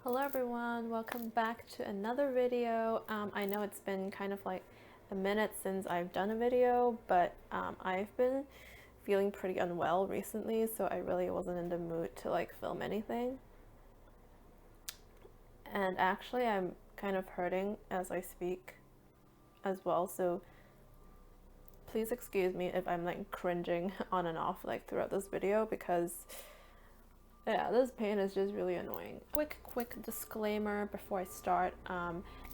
Hello everyone, welcome back to another video. I know it's been kind of like a minute since I've done a video, but I've been feeling pretty unwell recently, so I really wasn't in the mood to like film anything. And actually I'm kind of hurting as I speak as well, so please excuse me if I'm like cringing on and off like throughout this video, because yeah, this pain is just really annoying. Quick disclaimer before I start.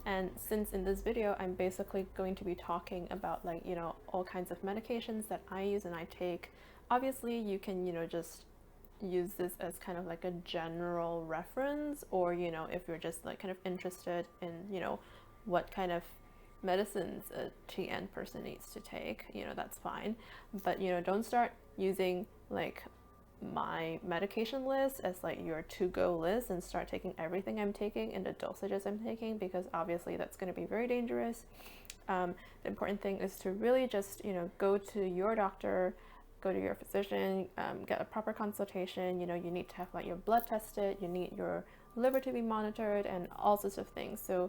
And since in this video I'm basically going to be talking about like, all kinds of medications that I use and I take, obviously you can, just use this as kind of like a general reference, or, if you're just like kind of interested in, what kind of medicines a TN person needs to take, that's fine. But, don't start using like my medication list as like your to-go list and start taking everything I'm taking and the dosages I'm taking, because obviously that's going to be very dangerous. The important thing is to really just go to your doctor, go to your physician, get a proper consultation. You need to have like your blood tested, you need your liver to be monitored, and all sorts of things. So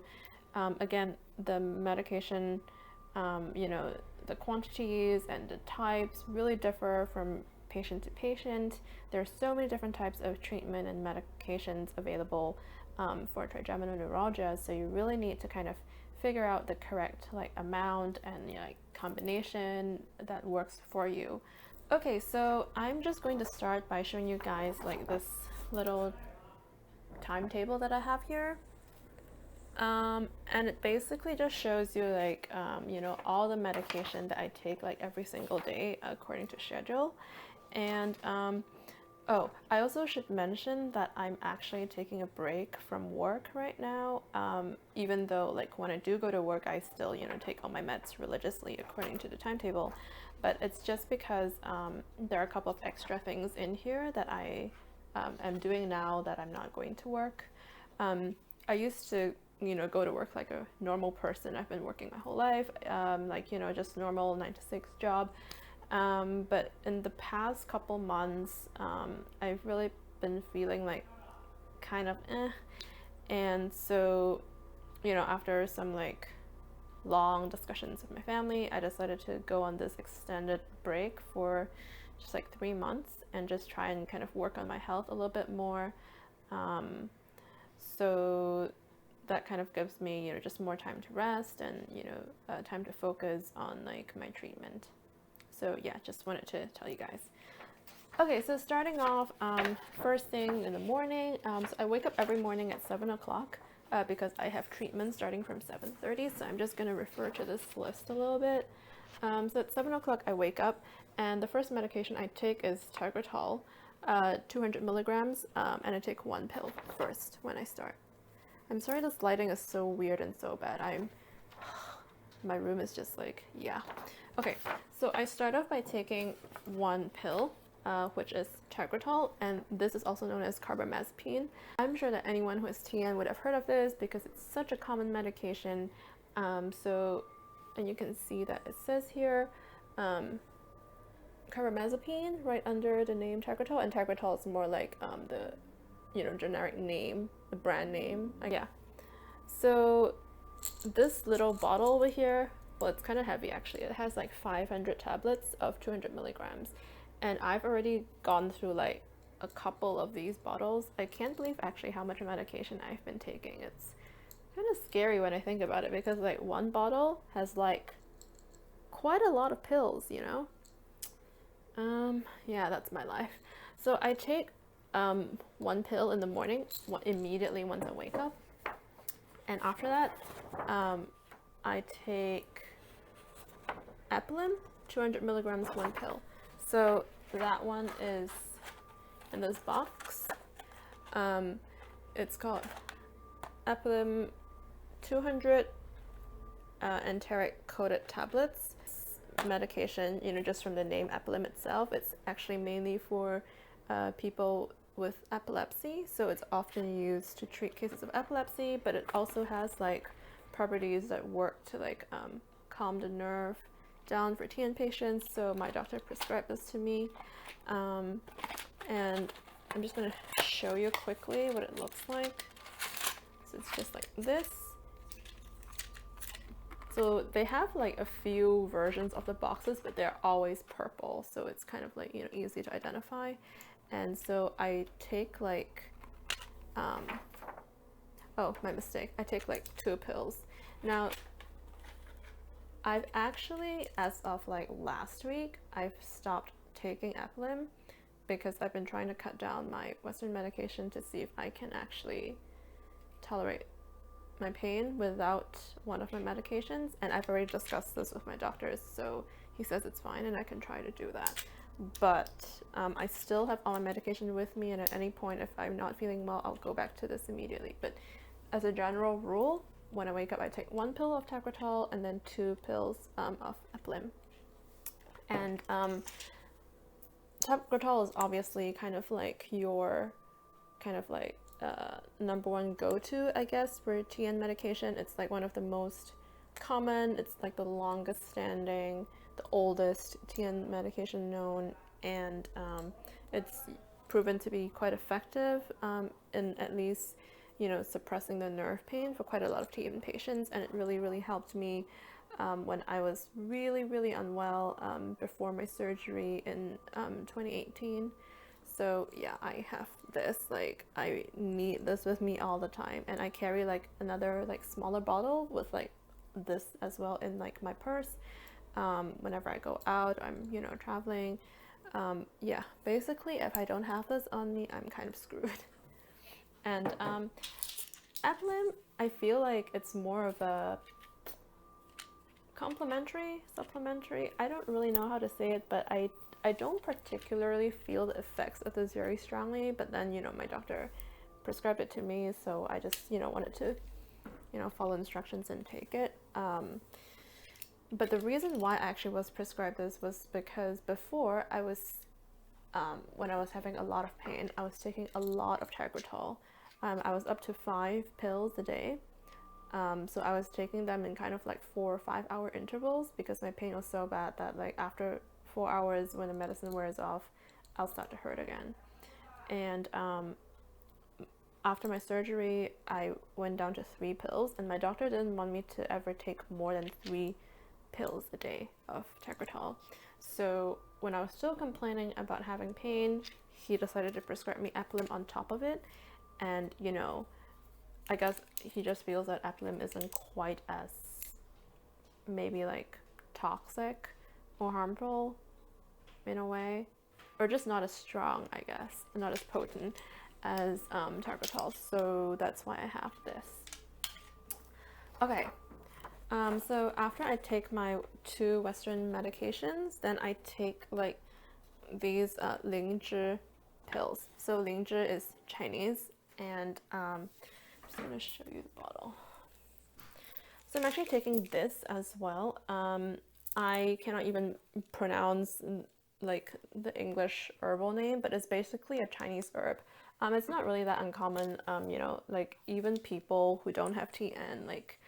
again, the medication, the quantities and the types really differ from patient to patient. There's so many different types of treatment and medications available for trigeminal neuralgia, so you really need to kind of figure out the correct like amount and like combination that works for you. Okay, so I'm just going to start by showing you guys like this little timetable that I have here. And it basically just shows you like all the medication that I take like every single day according to schedule. And oh, I also should mention that I'm actually taking a break from work right now, even though like when I do go to work I still take all my meds religiously according to the timetable. But it's just because there are a couple of extra things in here that I am doing now that I'm not going to work. I used to go to work like a normal person. I've been working my whole life, like just normal 9-to-6 job. But in the past couple months, I've really been feeling like kind of and so after some like long discussions with my family, I decided to go on this extended break for just like 3 months and just try and kind of work on my health a little bit more. So that kind of gives me just more time to rest and time to focus on like my treatment. So yeah, just wanted to tell you guys. Okay, so starting off, first thing in the morning, so I wake up every morning at 7 o'clock because I have treatment starting from 7:30, so I'm just going to refer to this list a little bit. So at 7 o'clock I wake up, and the first medication I take is Tegretol, 200 milligrams, and I take 1 pill first when I start. I'm sorry this lighting is so weird and so bad. My room is just like, yeah. Okay, so I start off by taking 1 pill, which is Tegretol, and this is also known as carbamazepine. I'm sure that anyone who has TN would have heard of this because it's such a common medication. And you can see that it says here, carbamazepine right under the name Tegretol, and Tegretol is more like the generic name, the brand name. Yeah. So this little bottle over here, well, it's kind of heavy actually. It has like 500 tablets of 200 milligrams. And I've already gone through like a couple of these bottles. I can't believe actually how much medication I've been taking. It's kind of scary when I think about it, because like 1 bottle has like quite a lot of pills, yeah, that's my life. So I take 1 pill in the morning immediately once I wake up. And after that, I take Epilim, 200 milligrams, 1 pill. So that one is in this box. It's called Epilim 200 enteric-coated tablets. Medication, just from the name Epilim itself, it's actually mainly for people with epilepsy, so it's often used to treat cases of epilepsy, but it also has like properties that work to like calm the nerve down for TN patients. So my doctor prescribed this to me, and I'm just going to show you quickly what it looks like. It's just like this. So they have like a few versions of the boxes, but they're always purple, so it's kind of like, you know, easy to identify. And so I take like oh, my mistake, I take like 2 pills. Now I've actually, as of like last week, I've stopped taking Epilim because I've been trying to cut down my Western medication to see if I can actually tolerate my pain without one of my medications, and I've already discussed this with my doctors, so he says it's fine and I can try to do that. But I still have all my medication with me, and at any point if I'm not feeling well, I'll go back to this immediately. But as a general rule, when I wake up, I take 1 pill of Tegretol and then 2 pills of Epilim. And Tegretol is obviously kind of like your number one go-to, I guess, for TN medication. It's like one of the most common, it's like the longest standing, the oldest TN medication known, and it's proven to be quite effective in at least, you know, suppressing the nerve pain for quite a lot of TN patients. And it really helped me when I was really unwell before my surgery in 2018. So yeah, I have this, like, I need this with me all the time, and I carry like another like smaller bottle with like this as well in like my purse whenever I go out, I'm, you know, traveling. Yeah, basically if I don't have this on me, I'm kind of screwed. And Epilim, I feel like it's more of a supplementary, I don't really know how to say it, but I don't particularly feel the effects of this very strongly, but then, you know, my doctor prescribed it to me, so I just, you know, wanted to, you know, follow instructions and take it. But the reason why I actually was prescribed this was because before I was, when I was having a lot of pain, I was taking a lot of Tegretol. I was up to 5 pills a day. So I was taking them in kind of like 4 or 5 hour intervals because my pain was so bad that like after 4 hours, when the medicine wears off, I'll start to hurt again. And after my surgery, I went down to 3 pills, and my doctor didn't want me to ever take more than 3 pills a day of Tegretol. So when I was still complaining about having pain, he decided to prescribe me Epilim on top of it. And, you know, I guess he just feels that Epilim isn't quite as maybe like toxic or harmful in a way, or just not as strong, I guess, not as potent as Tegretol. So that's why I have this. Okay, so after I take my 2 Western medications, then I take like these Lingzhi pills. So Lingzhi is Chinese, and I'm just gonna show you the bottle. So I'm actually taking this as well. I cannot even pronounce like the English herbal name, but it's basically a Chinese herb. It's not really that uncommon, you know, like even people who don't have TN like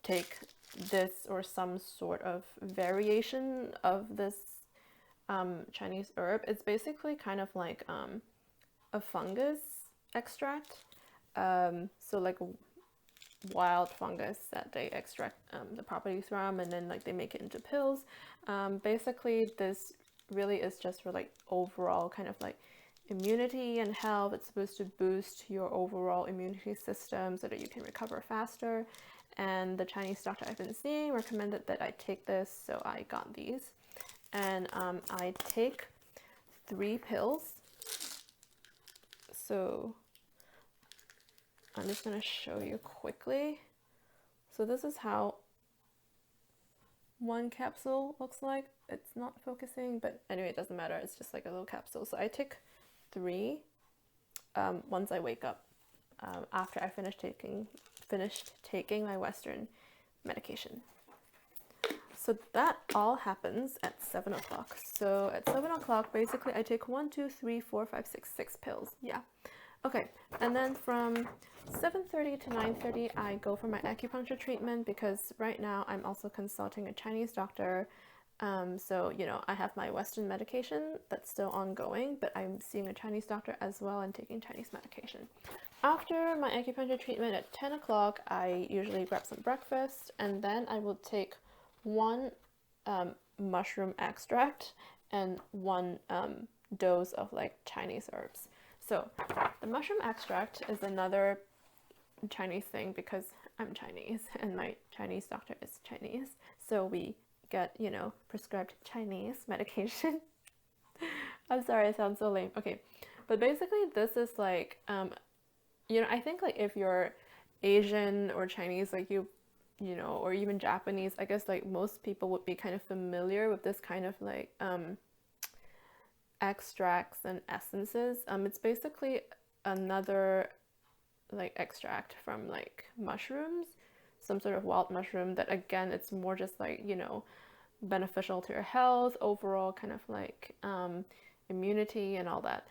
take this or some sort of variation of this Chinese herb. It's basically kind of like a fungus extract, so like wild fungus that they extract the properties from, and then like they make it into pills. Basically this really is just for like overall kind of like immunity and health. It's supposed to boost your overall immunity system so that you can recover faster. And the Chinese doctor I've been seeing recommended that I take this, so I got these. And I take 3 pills. So I'm just going to show you quickly. So this is how 1 capsule looks like. It's not focusing, but anyway, it doesn't matter. It's just like a little capsule. So I take 3 once I wake up, after I finished taking my Western medication. So that all happens at 7 o'clock. So at 7 o'clock, basically I take 1, 2, 3, 4, 5, 6 pills. Yeah. Okay, and then from 7:30 to 9:30, I go for my acupuncture treatment, because right now I'm also consulting a Chinese doctor. So, you know, I have my Western medication that's still ongoing, but I'm seeing a Chinese doctor as well and taking Chinese medication. After my acupuncture treatment at 10 o'clock, I usually grab some breakfast, and then I will take one mushroom extract and one dose of like Chinese herbs. So the mushroom extract is another Chinese thing because I'm Chinese and my Chinese doctor is Chinese. So we get, you know, prescribed Chinese medication. I'm sorry, I sound so lame. Okay, but basically this is like, you know, I think like if you're Asian or Chinese, like you know, or even Japanese, I guess like most people would be kind of familiar with this kind of like extracts and essences. It's basically another like extract from like mushrooms, some sort of wild mushroom that again, it's more just like, you know, beneficial to your health, overall kind of like immunity and all that.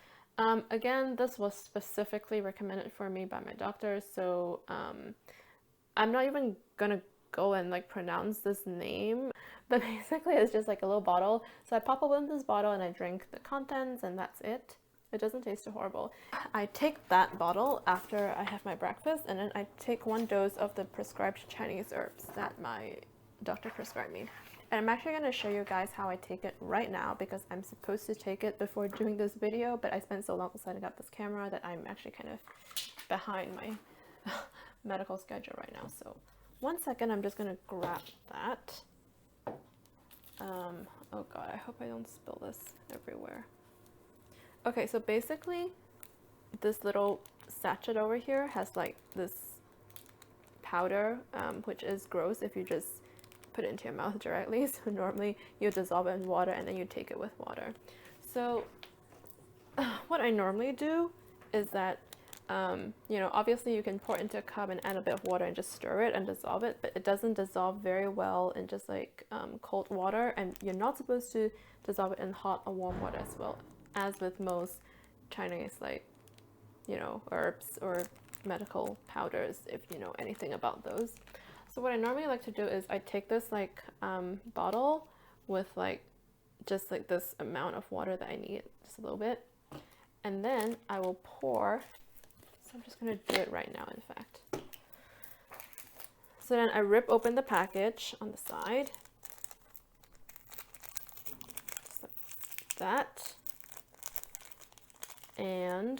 Again, this was specifically recommended for me by my doctor, so I'm not even gonna go and like pronounce this name, but basically it's just like a little bottle. So I pop open this bottle and I drink the contents and that's it. It doesn't taste too horrible. I take that bottle after I have my breakfast, and then I take one dose of the prescribed Chinese herbs that my doctor prescribed me. And I'm actually going to show you guys how I take it right now because I'm supposed to take it before doing this video, but I spent so long setting up this camera that I'm actually kind of behind my medical schedule right now. So 1 second, I'm just going to grab that. Oh god, I hope I don't spill this everywhere. Okay, so basically this little sachet over here has like this powder, which is gross if you just put it into your mouth directly. So normally you dissolve it in water and then you take it with water. So what I normally do is that, you know, obviously you can pour it into a cup and add a bit of water and just stir it and dissolve it, but it doesn't dissolve very well in just like cold water, and you're not supposed to dissolve it in hot or warm water as well, as with most Chinese, like, you know, herbs or medical powders, if you know anything about those. So what I normally like to do is I take this like bottle with like just like this amount of water that I need, just a little bit, and then I will pour. So I'm just gonna do it right now, in fact. So then I rip open the package on the side, just like that, and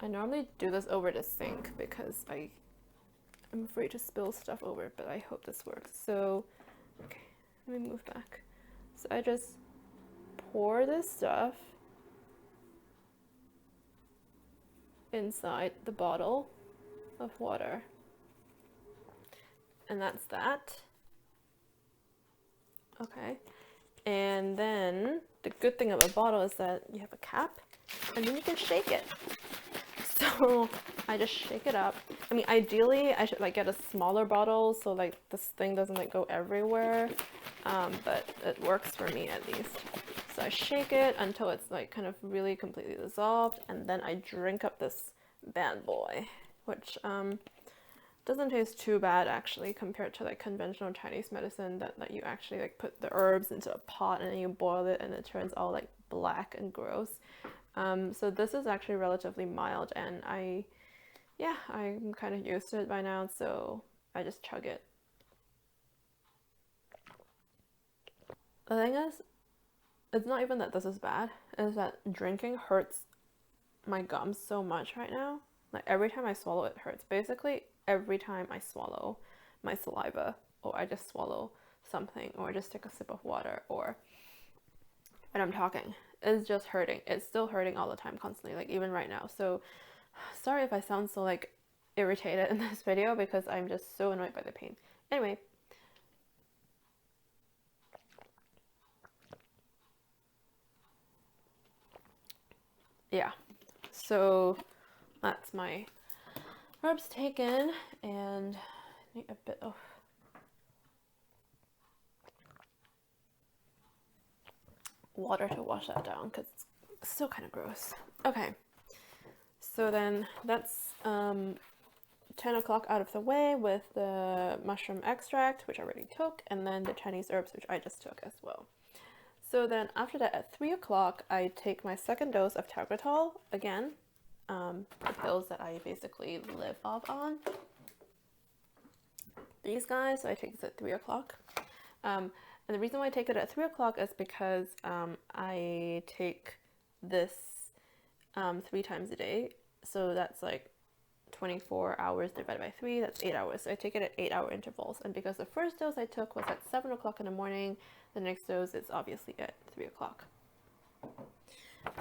I normally do this over the sink because I'm afraid to spill stuff over, but I hope this works. So, okay, let me move back. So I just pour this stuff inside the bottle of water. And that's that. Okay. And then the good thing of a bottle is that you have a cap and then you can shake it. So I just shake it up. I mean, ideally I should like get a smaller bottle so like this thing doesn't like go everywhere, but it works for me at least. So I shake it until it's like kind of really completely dissolved, and then I drink up this bad boy, which doesn't taste too bad actually compared to like conventional Chinese medicine that you actually like put the herbs into a pot and then you boil it and it turns all like black and gross. So this is actually relatively mild, and I'm kind of used to it by now, so I just chug it. The thing is, it's not even that this is bad, it's that drinking hurts my gums so much right now. Like every time I swallow, it hurts. Basically, every time I swallow my saliva, or I just swallow something, or I just take a sip of water, or when I'm talking, it's just hurting. It's still hurting all the time, constantly, like even right now. So sorry if I sound so like irritated in this video because I'm just so annoyed by the pain. Anyway, yeah, so that's my herbs taken, and I need a bit of water to wash that down because it's still kind of gross. Okay, so then that's 10 o'clock out of the way with the mushroom extract, which I already took, and then the Chinese herbs, which I just took as well. So then after that, at 3 o'clock, I take my second dose of Tegretol again, the pills that I basically live off on. These guys, so I take this at 3 o'clock. And the reason why I take it at 3 o'clock is because I take this 3 times a day. So that's like 24 hours divided by 3, that's 8 hours. So I take it at 8-hour intervals. And because the first dose I took was at 7 o'clock in the morning, the next dose is obviously at 3 o'clock.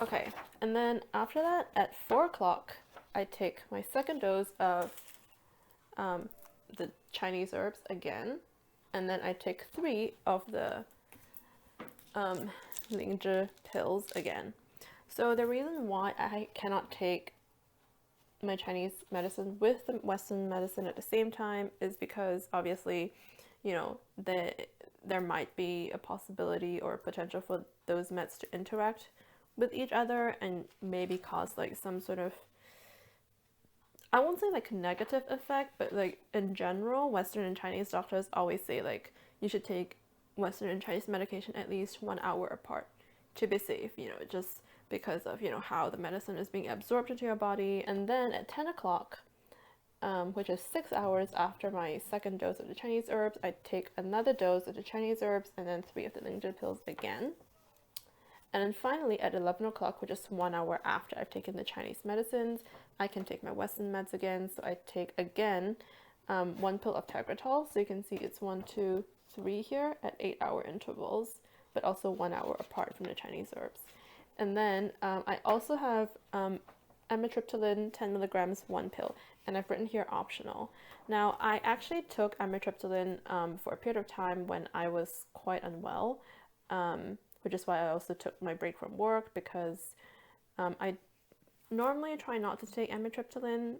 Okay, and then after that, at 4 o'clock, I take my second dose of the Chinese herbs again, and then I take 3 of the Lingzhi pills again. So the reason why I cannot take my Chinese medicine with the Western medicine at the same time is because obviously, you know, there might be a possibility or potential for those meds to interact with each other and maybe cause like some sort of, I won't say like negative effect, but like in general, Western and Chinese doctors always say like you should take Western and Chinese medication at least 1 hour apart to be safe, you know, just because of, you know, how the medicine is being absorbed into your body. And then at 10 o'clock, which is 6 hours after my second dose of the Chinese herbs, I take another dose of the Chinese herbs and then 3 of the Lingzhi pills again. And then finally at 11 o'clock, which is 1 hour after I've taken the Chinese medicines, I can take my Western meds again. So I take again 1 pill of Tegretol. So you can see it's 1, 2, 3 here at 8-hour intervals, but also 1 hour apart from the Chinese herbs. And then I also have amitriptyline 10 milligrams, 1 pill, and I've written here optional. Now I actually took amitriptyline for a period of time when I was quite unwell, which is why I also took my break from work, because I normally try not to take amitriptyline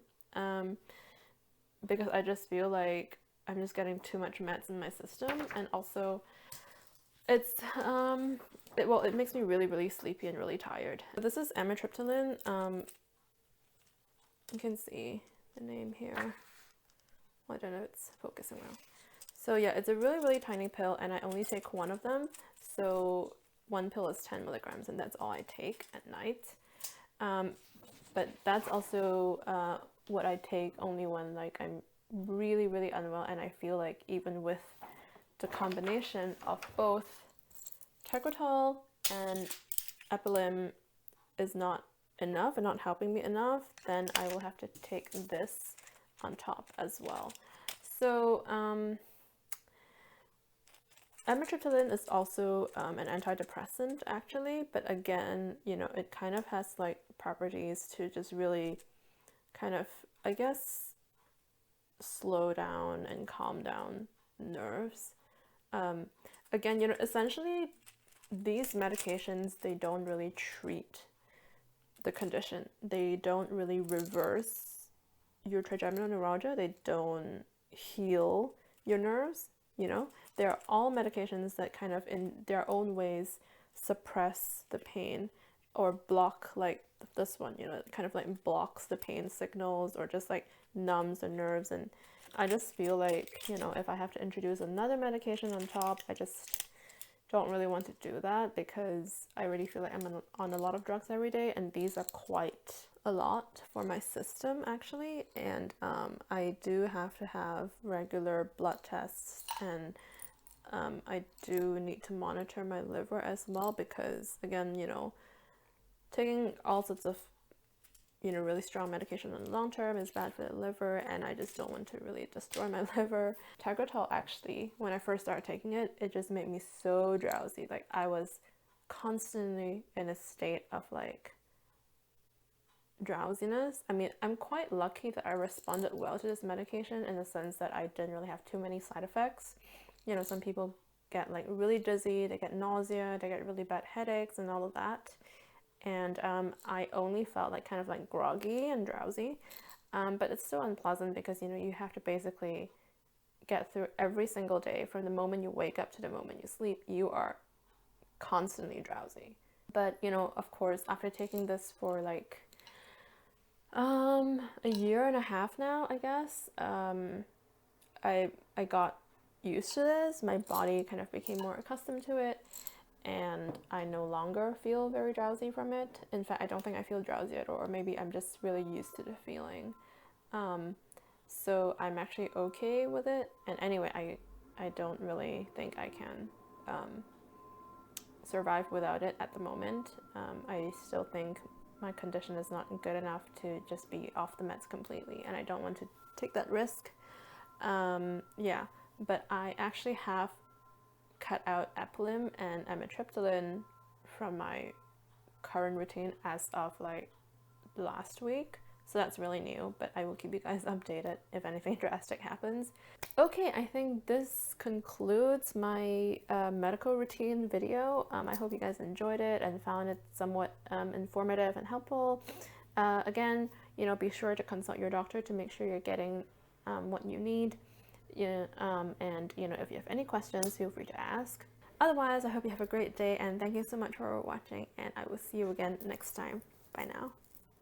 because I just feel like I'm just getting too much meds in my system, and also it's it makes me really, really sleepy and really tired. This is amitriptyline. You can see the name here. Well, I don't know if it's focusing well. So yeah, it's a really, really tiny pill, and I only take 1 of them. So 1 pill is 10 milligrams, and that's all I take at night. But that's also what I take only when like I'm really, really unwell, and I feel like even with the combination of both Tegretol and Epilim is not enough and not helping me enough, then I will have to take this on top as well. So amitriptyline is also an antidepressant actually, but again, you know, it kind of has like properties to just really kind of, I guess, slow down and calm down nerves. Again, you know, essentially these medications, they don't really treat the condition. They don't really reverse your trigeminal neuralgia. They don't heal your nerves, you know. They're all medications that kind of in their own ways suppress the pain or block, like this one, you know, it kind of like blocks the pain signals or just like numbs the nerves. And I just feel like, you know, if I have to introduce another medication on top, I just don't really want to do that, because I really feel like I'm on a lot of drugs every day, and these are quite a lot for my system actually. And I do have to have regular blood tests, and I do need to monitor my liver as well, because again, you know, taking all sorts of, you know, really strong medication in the long term is bad for the liver, and I just don't want to really destroy my liver. Tegretol actually, when I first started taking it, it just made me so drowsy. Like I was constantly in a state of like drowsiness. I mean, I'm quite lucky that I responded well to this medication in the sense that I didn't really have too many side effects. You know, some people get like really dizzy, they get nausea, they get really bad headaches and all of that. And I only felt like kind of like groggy and drowsy, but it's still unpleasant because, you know, you have to basically get through every single day from the moment you wake up to the moment you sleep. You are constantly drowsy. But, you know, of course, after taking this for like a year and a half now, I guess, I got used to this. My body kind of became more accustomed to it. and I no longer feel very drowsy from it. In fact, I don't think I feel drowsy at all, or maybe I'm just really used to the feeling. So I'm actually okay with it. And anyway, I don't really think I can survive without it at the moment. I still think my condition is not good enough to just be off the meds completely, and I don't want to take that risk. Yeah, but I actually have cut out epilim and amitriptyline from my current routine as of like last week. So that's really new, but I will keep you guys updated if anything drastic happens. Okay, I think this concludes my medical routine video. I hope you guys enjoyed it and found it somewhat informative and helpful. Again, you know, be sure to consult your doctor to make sure you're getting what you need. Yeah, and you know, if you have any questions, feel free to ask. Otherwise, I hope you have a great day, and thank you so much for watching, and I will see you again next time. Bye now.